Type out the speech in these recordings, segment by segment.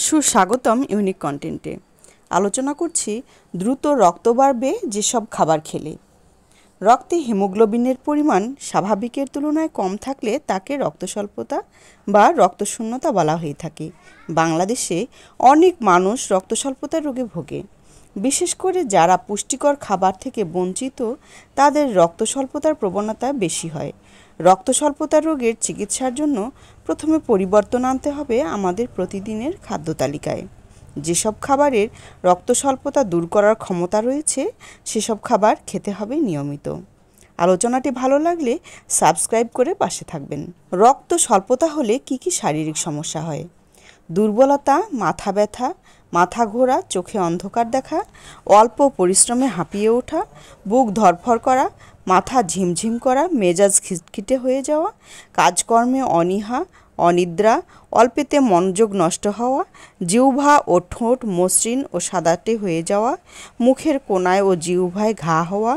সুস্বাগতম ইউনিক কন্টেন্টে আলোচনা করছি দ্রুত রক্ত বাড়বে যেসব খাবার খেলে। রক্তে হিমোগ্লোবিনের পরিমাণ স্বাভাবিকের তুলনায় কম থাকলে তাকে রক্তস্বল্পতা বা রক্তশূন্যতা বলা হয়ে থাকে। বাংলাদেশে অনেক মানুষ রক্তস্বল্পতার রোগে ভোগে। বিশেষ করে যারা পুষ্টিকর খাবার থেকে বঞ্চিত তাদের রক্তস্বল্পতার প্রবণতা বেশি হয়। রক্তস্বল্পতার রোগের চিকিৎসার জন্য প্রথমে পরিবর্তন আনতে হবে আমাদের প্রতিদিনের খাদ্য তালিকায়। যেসব খাবারের রক্তস্বল্পতা দূর করার ক্ষমতা রয়েছে সেসব খাবার খেতে হবে নিয়মিত। আলোচনাটি ভালো লাগলে সাবস্ক্রাইব করে পাশে থাকবেন। রক্ত স্বল্পতা হলে কি কি শারীরিক সমস্যা হয়? দুর্বলতা, মাথা ব্যথা, মাথা ঘোরা, চোখে অন্ধকার দেখা, অল্প পরিশ্রমে হাঁপিয়ে ওঠা, বুক ধড়ফড় করা, মাথা ঝিমঝিম করা, মেজাজ খিটখিটে হয়ে যাওয়া, কাজকর্মে অনীহা, অনিদ্রা, অল্পেতে মনোযোগ নষ্ট হওয়া, জিহ্বা ও ঠোঁট মসৃণ ও সাদাটে হয়ে যাওয়া, মুখের কোণায় ও জিহ্বায় ঘা হওয়া,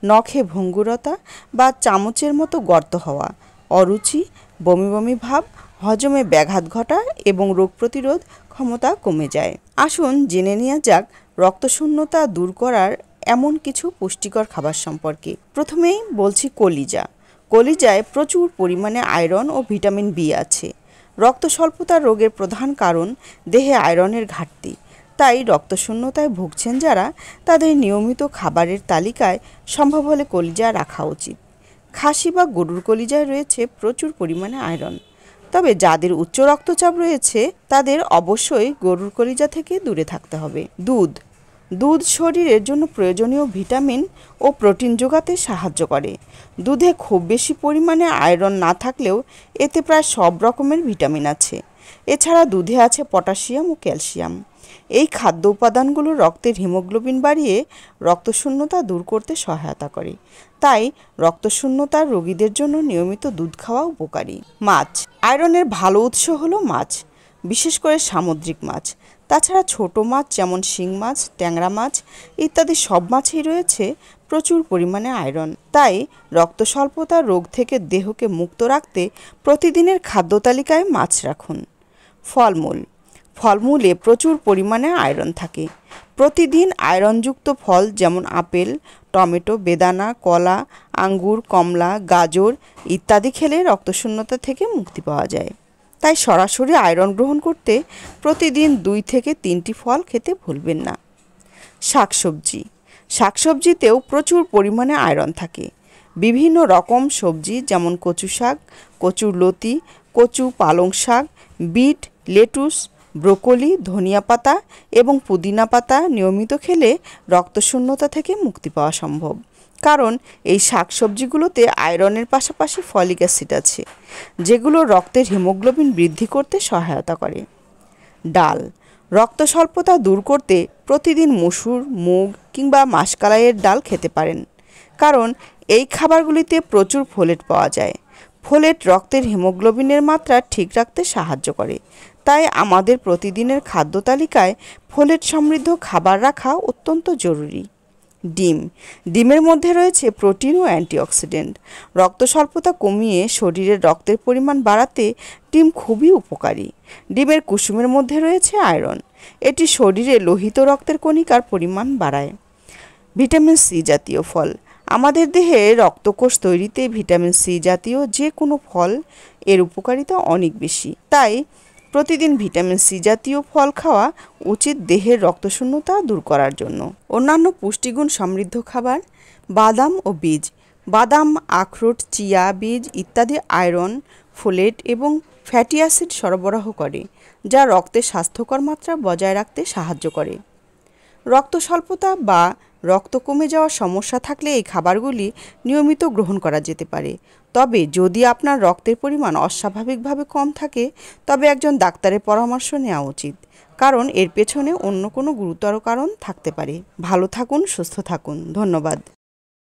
নখে ভঙ্গুরতা বা চামচের মতো গর্ত হওয়া, অরুচি, বমি বমি ভাব, হজমে ব্যাঘাত ঘটা এবং রোগ প্রতিরোধ ক্ষমতা কমে যায়। আসুন জেনে নেওয়া যাক রক্তশূন্যতা দূর করার এমন কিছু পুষ্টিকর খাবার সম্পর্কে। প্রথমেই বলছি কলিজা। কলিজায় প্রচুর পরিমাণে আয়রন ও ভিটামিন বি আছে। রক্ত স্বল্পতা রোগের প্রধান কারণ দেহে আয়রনের ঘাটতি। তাই রক্তশূন্যতায় ভুগছেন যারা তাদের নিয়মিত খাবারের তালিকায় সম্ভব হলে কলিজা রাখা উচিত। খাসি বা গরুর কলিজায় রয়েছে প্রচুর পরিমাণে আয়রন। তবে যাদের উচ্চ রক্তচাপ রয়েছে তাদের অবশ্যই গরুর কলিজা থেকে দূরে থাকতে হবে। দুধ শরীরের জন্য প্রয়োজনীয় ভিটামিন ও প্রোটিন যোগাতে সাহায্য করে। দুধে খুব বেশি পরিমাণে আয়রন না থাকলেও এতে প্রায় সব রকমের ভিটামিন আছে। এছাড়া দুধে আছে পটাশিয়াম ও ক্যালসিয়াম। এই খাদ্য উপাদানগুলো রক্তের হিমোগ্লোবিন বাড়িয়ে রক্তশূন্যতা দূর করতে সহায়তা করে। তাই রক্তশূন্যতার রোগীদের জন্য নিয়মিত দুধ খাওয়া উপকারী। মাছ। আয়রনের ভালো উৎস হলো মাছ, বিশেষ করে সামুদ্রিক মাছ। তাছাড়া ছোট মাছ যেমন শিং মাছ, ট্যাংরা মাছ ইত্যাদি সব মাছেই রয়েছে প্রচুর পরিমাণে আয়রন। তাই রক্ত স্বল্পতার রোগ থেকে দেহকে মুক্ত রাখতে প্রতিদিনের খাদ্য তালিকায় মাছ রাখুন। ফলমূলে প্রচুর পরিমাণে আয়রন থাকে। প্রতিদিন আয়রনযুক্ত ফল যেমন আপেল, টমেটো, বেদানা, কলা, আঙ্গুর, কমলা, গাজর ইত্যাদি খেলে রক্তশূন্যতা থেকে মুক্তি পাওয়া যায়। তাই সরাসরি আয়রন গ্রহণ করতে প্রতিদিন 2 থেকে 3টি ফল খেতে ভুলবেন না। শাকসবজিতেও প্রচুর পরিমাণে আয়রন থাকে। বিভিন্ন রকম সবজি যেমন কচু শাক, কচুর লতি, কচু পালং শাক, বিট, লেটুস, ব্রোকলি, ধনিয়া পাতা এবং পুদিনা পাতা নিয়মিত খেলে রক্তশূন্যতা থেকে মুক্তি পাওয়া সম্ভব। কারণ এই শাকসবজিগুলোতে আয়রনের পাশাপাশি ফলিক অ্যাসিড আছে, যেগুলো রক্তের হিমোগ্লোবিন বৃদ্ধি করতে সহায়তা করে। ডাল। রক্ত স্বল্পতা দূর করতে প্রতিদিন মসুর, মুগ কিংবা মাসকলাইয়ের ডাল খেতে পারেন। কারণ এই খাবারগুলিতে প্রচুর ফোলেট পাওয়া যায়। ফোলেট রক্তের হিমোগ্লোবিনের মাত্রা ঠিক রাখতে সাহায্য করে। তাই আমাদের প্রতিদিনের খাদ্য তালিকায় ফোলেট সমৃদ্ধ খাবার রাখা অত্যন্ত জরুরি। ডিমের মধ্যে রয়েছে প্রোটিন ও অ্যান্টিঅক্সিডেন্ট। রক্ত স্বল্পতা কমিয়ে শরীরে রক্তের পরিমাণ বাড়াতে ডিম খুবই উপকারী। ডিমের কুসুমের মধ্যে রয়েছে আয়রন। এটি শরীরে লোহিত রক্তের কণিকার পরিমাণ বাড়ায়। ভিটামিন সি জাতীয় ফল। আমাদের দেহে রক্তকোষ তৈরিতে ভিটামিন সি জাতীয় যে কোনো ফল এর উপকারিতা অনেক বেশি। তাই প্রতিদিন ভিটামিন সি জাতীয় ফল খাওয়া উচিত দেহের রক্তশূন্যতা দূর করার জন্য। অন্যান্য পুষ্টিগুণ সমৃদ্ধ খাবার। বাদাম ও বীজ। বাদাম, আখরোট, চিয়া বীজ ইত্যাদি আয়রন, ফোলেট এবং ফ্যাটি অ্যাসিড সরবরাহ করে, যা রক্তে স্বাস্থ্যকর মাত্রা বজায় রাখতে সাহায্য করে। রক্ত স্বল্পতা বা রক্ত কমে যাওয়ার সমস্যা থাকলে এই খাবারগুলি নিয়মিত গ্রহণ করা যেতে পারে। তবে যদি আপনার রক্তের পরিমাণ অস্বাভাবিকভাবে কম থাকে তবে একজন ডাক্তারের পরামর্শ নেওয়া উচিত, কারণ এর পেছনে অন্য কোনো গুরুতর কারণ থাকতে পারে। ভালো থাকুন, সুস্থ থাকুন। ধন্যবাদ।